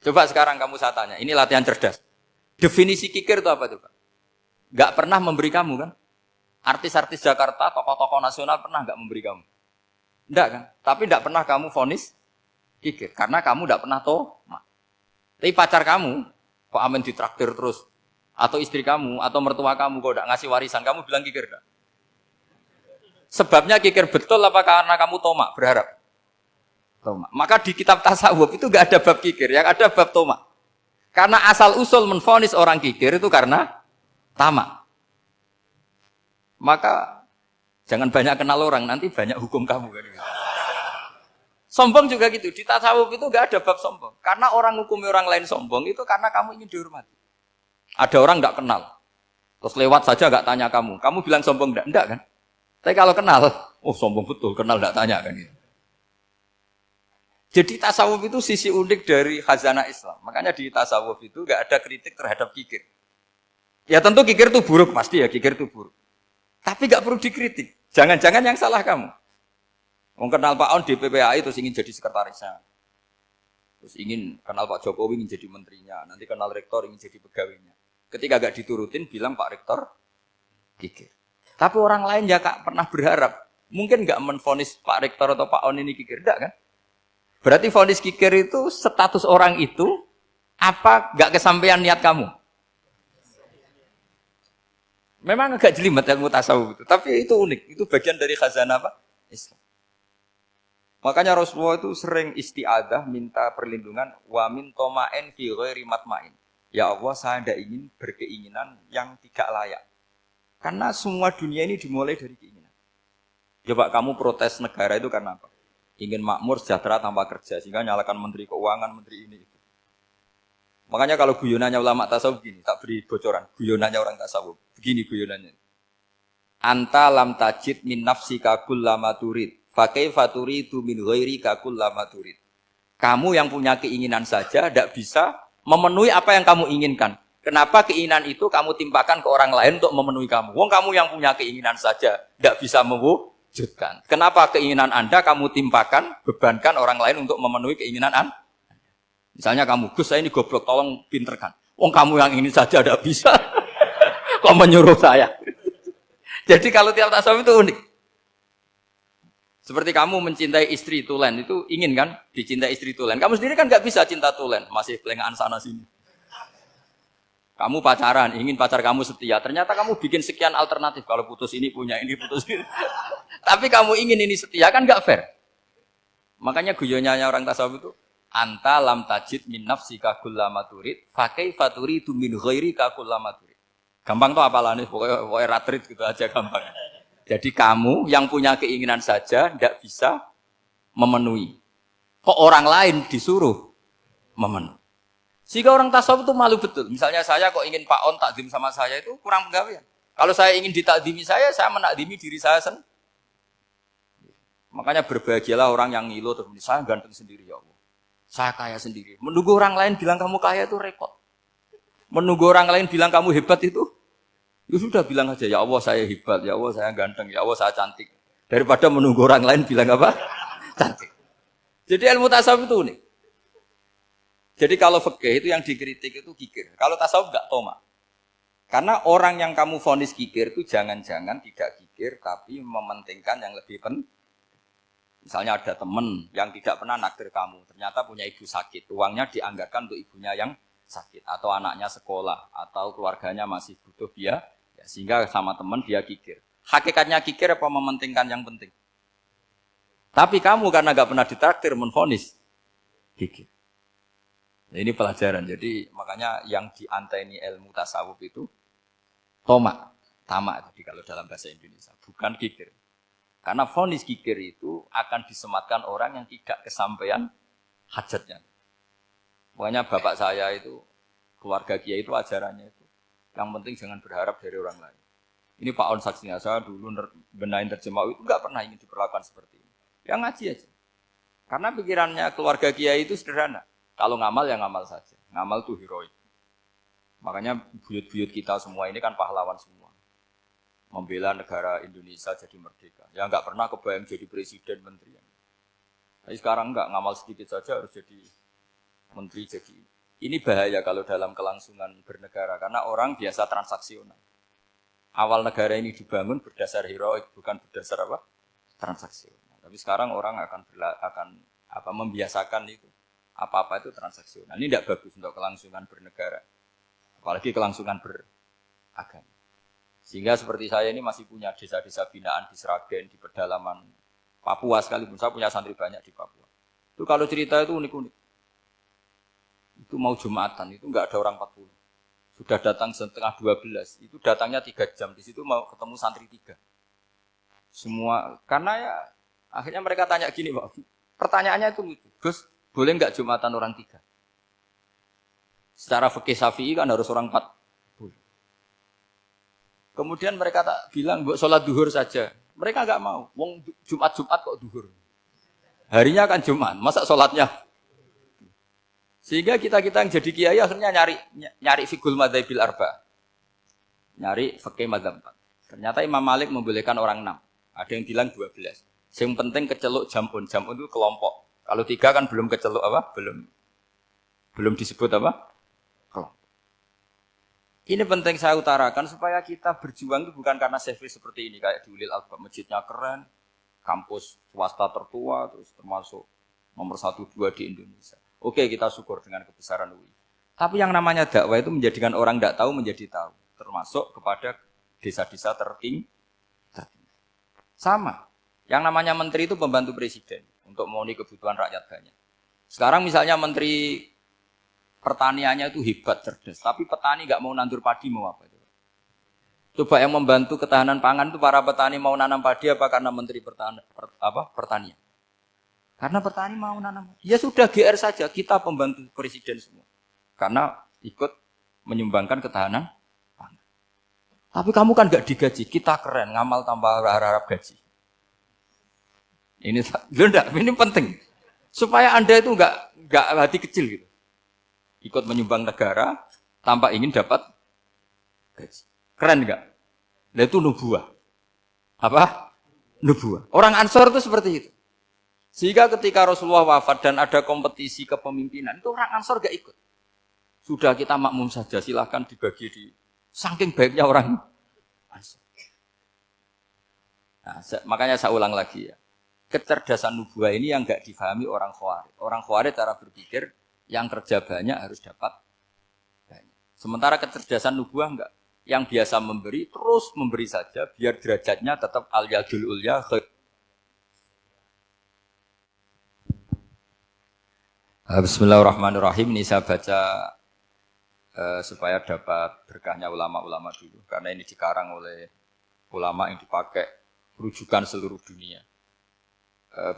Coba sekarang kamu saya tanya, ini latihan cerdas. Definisi kikir itu apa tuh Pak? Gak pernah memberi kamu kan? Artis-artis Jakarta, tokoh-tokoh nasional pernah gak memberi kamu? Enggak kan? Tapi enggak pernah kamu vonis kikir. Karena kamu enggak pernah tomak. Tapi pacar kamu, kok amin ditraktir terus. Atau istri kamu, atau mertua kamu, kok enggak ngasih warisan, kamu bilang kikir enggak? Sebabnya kikir betul apa karena kamu tomak, berharap? Tomak. Maka di kitab tasawuf itu enggak ada bab kikir, yang ada bab tomak. Karena asal usul menvonis orang kikir itu karena tamak. Maka jangan banyak kenal orang, nanti banyak hukum kamu kan. Sombong juga gitu, di tasawuf itu enggak ada bab sombong. Karena orang hukumi orang lain sombong itu karena kamu ingin dihormati. Ada orang enggak kenal, terus lewat saja enggak tanya kamu bilang sombong enggak? Enggak kan? Tapi kalau kenal, oh sombong betul, kenal enggak tanya kan. Jadi tasawuf itu sisi unik dari khazanah Islam. Makanya di tasawuf itu enggak ada kritik terhadap kikir. Ya tentu kikir itu buruk, pasti ya kikir itu buruk. Tapi enggak perlu dikritik. Jangan-jangan yang salah kamu. Wong kenal Pak On di PPAI terus ingin jadi sekretarisnya. Terus ingin kenal Pak Jokowi ingin jadi menterinya. Nanti kenal rektor ingin jadi pegawainya. Ketika enggak diturutin bilang Pak Rektor kikir. Tapi orang lain ya Kak pernah berharap. Mungkin enggak menvonis Pak Rektor atau Pak On ini kikir. Enggak kan? Berarti vonis kikir itu status orang itu apa enggak kesampaian niat kamu? Memang agak jelimet ilmu tasawuf itu, tapi itu unik. Itu bagian dari khazanah apa? Islam. Makanya Rasulullah itu sering isti'adah minta perlindungan wa min toma'in fi ghairi matma'in. Ya Allah, saya tidak ingin berkeinginan yang tidak layak. Karena semua dunia ini dimulai dari keinginan. Coba kamu protes negara itu karena apa? Ingin makmur, sejahtera tanpa kerja, sehingga nyalakan menteri keuangan, menteri ini itu. Makanya kalau guyonannya ulama tasawuf begini, tak beri bocoran, guyonannya orang tasawuf. Begini guyonannya. Anta lam tajid min nafsika kullama turid, fa kaifa turidu min ghairika kullama turid. Kamu yang punya keinginan saja tidak bisa memenuhi apa yang kamu inginkan. Kenapa keinginan itu kamu timpakan ke orang lain untuk memenuhi kamu? Wong kamu yang punya keinginan saja tidak bisa mewujudkan. Kenapa keinginan Anda kamu timpakan, bebankan orang lain untuk memenuhi keinginan Anda? Misalnya kamu, Gus saya ini goblok, tolong pinterkan. Wong kamu yang ini saja tidak bisa. Kok menyuruh saya? Jadi kalau tiap tasawuf itu unik. Seperti kamu mencintai istri tulen, itu ingin kan dicintai istri tulen. Kamu sendiri kan nggak bisa cinta tulen, masih pelengahan sana sini. Kamu pacaran, ingin pacar kamu setia. Ternyata kamu bikin sekian alternatif. Kalau putus ini punya ini, putus ini. Tapi kamu ingin ini setia, kan nggak fair. Makanya guyonanya orang tasawuf itu, anta lam tajid min nafsika kullama turid, fa kaifa turidu min ghairika kullama turid. Gampang tuh apalane, pokoknya ratrit gitu aja gampang. Jadi kamu yang punya keinginan saja tidak bisa memenuhi. Kok orang lain disuruh memenuhi. Sehingga orang tasawuf itu malu betul. Misalnya saya kok ingin Pak On takdim sama saya itu kurang penggawean. Kalau saya ingin ditakdimi saya menakdimi diri saya sendiri. Makanya berbahagialah orang yang ngilu terus saya ganteng sendiri ya Allah. Saya kaya sendiri. Menunggu orang lain bilang kamu kaya itu repot. Menunggu orang lain bilang kamu hebat itu, ya sudah bilang aja ya Allah saya hebat, ya Allah saya ganteng, ya Allah saya cantik. Daripada menunggu orang lain bilang apa? Cantik. Jadi ilmu tasawuf itu unik. Jadi kalau fikih itu yang dikritik itu kikir. Kalau tasawuf enggak toma. Karena orang yang kamu vonis kikir itu jangan-jangan tidak kikir tapi mementingkan yang lebih penting. Misalnya ada teman yang tidak pernah nakdir kamu, ternyata punya ibu sakit, uangnya dianggarkan untuk ibunya yang sakit, atau anaknya sekolah, atau keluarganya masih butuh biaya, ya, sehingga sama teman dia kikir. Hakikatnya kikir apa mementingkan yang penting? Tapi kamu karena nggak pernah ditraktir menvonis kikir. Nah, ini pelajaran. Jadi makanya yang dianteni ilmu tasawuf itu tomak, tamak tadi kalau dalam bahasa Indonesia, bukan kikir. Karena vonis kikir itu akan disematkan orang yang tidak kesampaian hajatnya. Makanya bapak saya itu, keluarga kiai itu ajarannya itu. Yang penting jangan berharap dari orang lain. Ini Pak On saksinya, saya dulu benahin terjemah itu nggak pernah ingin diperlakukan seperti ini. Ya ngaji aja. Karena pikirannya keluarga kiai itu sederhana. Kalau ngamal ya ngamal saja. Ngamal itu heroik. Makanya buyut-buyut kita semua ini kan pahlawan semua. Membela negara Indonesia jadi merdeka. Ya nggak pernah kebayang jadi presiden, menteri. Tapi sekarang nggak, ngamal sedikit saja harus jadi menteri jadi. Ini bahaya kalau dalam kelangsungan bernegara karena orang biasa transaksional. Awal negara ini dibangun berdasar heroik, bukan berdasar apa? Transaksional. Tapi sekarang orang akan membiasakan itu. Apa-apa itu transaksional. Ini tidak bagus untuk kelangsungan bernegara. Apalagi kelangsungan beragama. Sehingga seperti saya ini masih punya desa-desa binaan di Sragen, di pedalaman Papua sekalipun. Saya punya santri banyak di Papua. Itu kalau cerita itu unik-unik. Itu mau Jumatan, itu enggak ada orang 40. Sudah datang setengah 12, itu datangnya 3 jam. Di situ mau ketemu santri 3. Semua, karena ya akhirnya mereka tanya gini, Pak. Pertanyaannya itu lucu. Gus, boleh enggak Jumatan orang 3? Secara fikih Syafi'i kan harus orang 4. Kemudian mereka tak bilang, buat sholat duhur saja. Mereka enggak mau. Wong Jumat-Jumat kok duhur. Harinya kan Jumat, masa sholatnya? Sehingga kita yang jadi kiai akhirnya nyari fikul madzhabil arba. Nyari fikih madzhab 4. Ternyata Imam Malik membolehkan orang 6. Ada yang bilang 12. Yang penting keceluk jamun. Jamun itu kelompok. Kalau 3 kan belum keceluk apa? Belum disebut apa? Kelompok. Ini penting saya utarakan supaya kita berjuang itu bukan karena service seperti ini kayak di Ulil Albab, masjidnya keren, kampus swasta tertua, terus termasuk nomor 1-2 di Indonesia. Oke, kita syukur dengan kebesaran UI. Tapi yang namanya dakwah itu menjadikan orang tidak tahu menjadi tahu, termasuk kepada desa-desa tertinggi. Sama. Yang namanya menteri itu pembantu presiden untuk memenuhi kebutuhan rakyat banyak. Sekarang misalnya menteri pertaniannya itu hebat, cerdas, tapi petani nggak mau nandur padi, mau apa itu? Coba yang membantu ketahanan pangan itu para petani mau nanam padi apa karena menteri pertanian? Karena petani mau nanam. Ya sudah GR saja, kita pembantu presiden semua. Karena ikut menyumbangkan ketahanan pangan. Tapi kamu kan nggak digaji, kita keren, ngamal tanpa harap gaji. Ini penting. Supaya Anda itu nggak hati kecil gitu. Ikut menyumbang negara tanpa ingin dapat gaji. Keren enggak? Nah itu nubuah. Apa? Nubuah. Orang Ansor itu seperti itu. Sehingga ketika Rasulullah wafat dan ada kompetisi kepemimpinan, itu orang Ansor enggak ikut. Sudah kita makmum saja, silahkan dibagi di saking baiknya orang Ansor. Nah, makanya saya ulang lagi ya. Kecerdasan nubuah ini yang enggak difahami orang Khawarij. Orang Khawarij cara berpikir yang kerja banyak harus dapat banyak. Sementara kecerdasan nubuah enggak. Yang biasa memberi, terus memberi saja, biar derajatnya tetap al-yadul ulya. Bismillahirrahmanirrahim. Ini saya baca supaya dapat berkahnya ulama-ulama dulu. Karena ini dikarang oleh ulama yang dipakai rujukan seluruh dunia.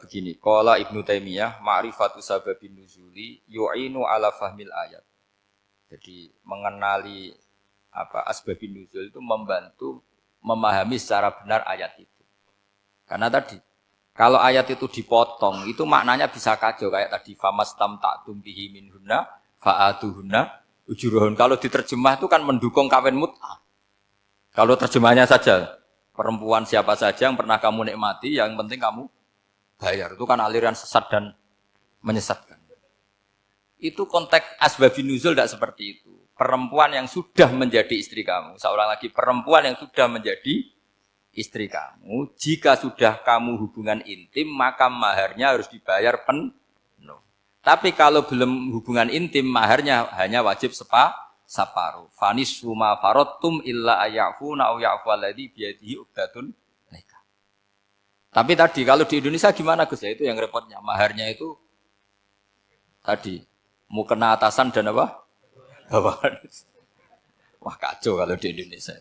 Begini, qala Ibnu Taimiyah ma'rifatu sababin nuzuli yu'inu ala fahmil ayat. Jadi mengenali asbabun nuzul itu membantu memahami secara benar ayat itu. Karena tadi kalau ayat itu dipotong itu maknanya bisa kacau kayak tadi famastam ta'tum bihi minhunna fa'atuhunna ujurahun. Kalau diterjemah itu kan mendukung kawin mut'ah. Kalau terjemahnya saja perempuan siapa saja yang pernah kamu nikmati, yang penting kamu bayar, itu kan aliran sesat dan menyesatkan. Itu konteks asbabun nuzul tidak seperti itu. Perempuan yang sudah menjadi istri kamu, seorang lagi perempuan yang sudah menjadi istri kamu, jika sudah kamu hubungan intim, maka maharnya harus dibayar penuh. Tapi kalau belum hubungan intim, maharnya hanya wajib separuh. Fanis suma farotum illa ayafuna au yafu alladhi biyadihi uqdatun. Tapi tadi kalau di Indonesia gimana Gus? Ya itu yang repotnya. Maharnya itu tadi mau kena atasan dan apa? Bawahan. Wah kacau kalau di Indonesia.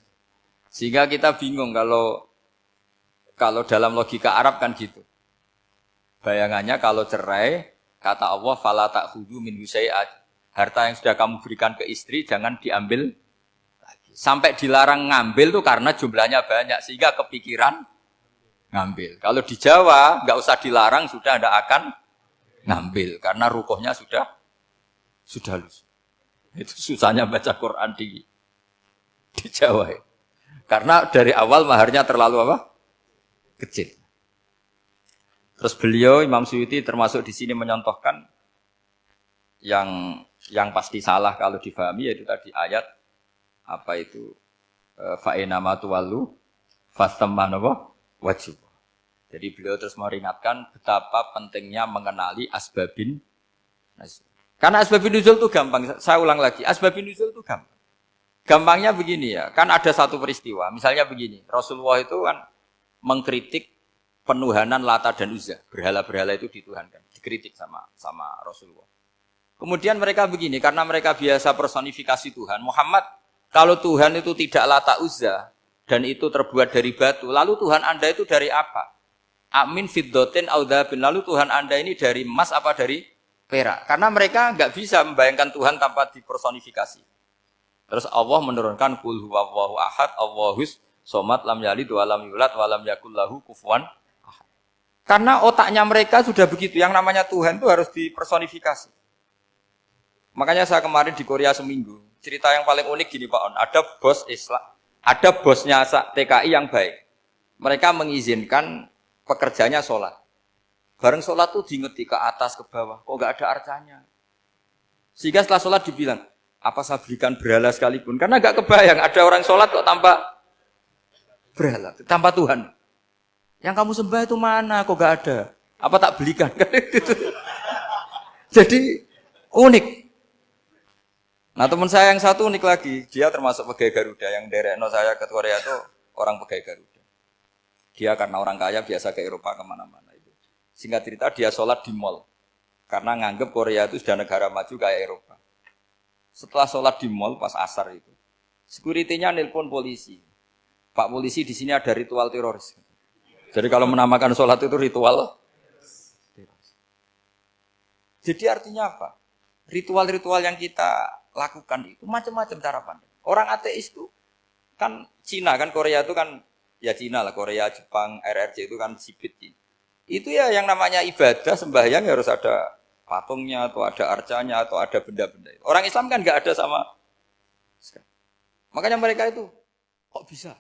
Sehingga kita bingung kalau dalam logika Arab kan gitu. Bayangannya kalau cerai, kata Allah fala ta'khudhu min syai'at. Harta yang sudah kamu berikan ke istri jangan diambil lagi. Sampai dilarang ngambil tuh karena jumlahnya banyak sehingga kepikiran ngambil. Kalau di Jawa nggak usah dilarang sudah tidak akan ngambil karena rukuhnya sudah lusuh. Itu susahnya baca Quran di Jawa. Karena dari awal maharnya terlalu apa? Kecil. Terus beliau Imam Suyuti termasuk di sini menyontohkan yang pasti salah kalau difahami yaitu tadi ayat apa itu fa'ina ma tuwallu fastamma napa wajib. Jadi beliau terus meringatkan betapa pentingnya mengenali asbabin nuzul. Karena asbabin nuzul itu gampang. Saya ulang lagi, asbabin nuzul itu gampang. Gampangnya begini ya, kan ada satu peristiwa. Misalnya begini, Rasulullah itu kan mengkritik penuhanan Lata dan Uzza. Berhala-berhala itu dituhankan, dikritik sama Rasulullah. Kemudian mereka begini, karena mereka biasa personifikasi Tuhan. Muhammad, kalau Tuhan itu tidak Lata Uzza dan itu terbuat dari batu, lalu Tuhan Anda itu dari apa? Amin fiddotin audhabin. Lalu Tuhan Anda ini dari emas apa dari perak? Karena mereka nggak bisa membayangkan Tuhan tanpa dipersonifikasi. Terus Allah menurunkan qul huwallahu ahad, Allahus somad, lam yalid wa lam yulad wa lam yakul lahu kufuwan ahad. Karena otaknya mereka sudah begitu, yang namanya Tuhan itu harus dipersonifikasi. Makanya saya kemarin di Korea seminggu, cerita yang paling unik gini Pak On, ada bos Islam, ada bosnya TKI yang baik. Mereka mengizinkan pekerjanya sholat. Bareng sholat tuh diingeti ke atas, ke bawah. Kok nggak ada arcanya? Sehingga setelah sholat dibilang, apa saya belikan berhala sekalipun? Karena nggak kebayang ada orang sholat kok tanpa berhala, tanpa Tuhan. Yang kamu sembah itu mana? Kok nggak ada? Apa tak belikan? Jadi unik. Nah teman saya yang satu unik lagi. Dia termasuk pegawai Garuda. Yang derekno saya ke Korea itu orang pegawai Garuda. Dia karena orang kaya biasa ke Eropa kemana-mana itu. Singkat cerita dia sholat di mall. Karena nganggep Korea itu sudah negara maju kayak Eropa. Setelah sholat di mall pas asar itu, security-nya nelpon polisi. Pak polisi di sini ada ritual teroris. Jadi kalau menamakan sholat itu ritual teroris. Jadi artinya apa? Ritual-ritual yang kita lakukan itu macam-macam cara pandang. Orang ateis itu kan Cina kan Korea itu kan ya Cina lah, Korea, Jepang, RRC itu kan sipit. Itu ya yang namanya ibadah, sembahyang harus ada patungnya, atau ada arcanya, atau ada benda-benda. Orang Islam kan nggak ada sama sekali. Makanya mereka itu, kok bisa?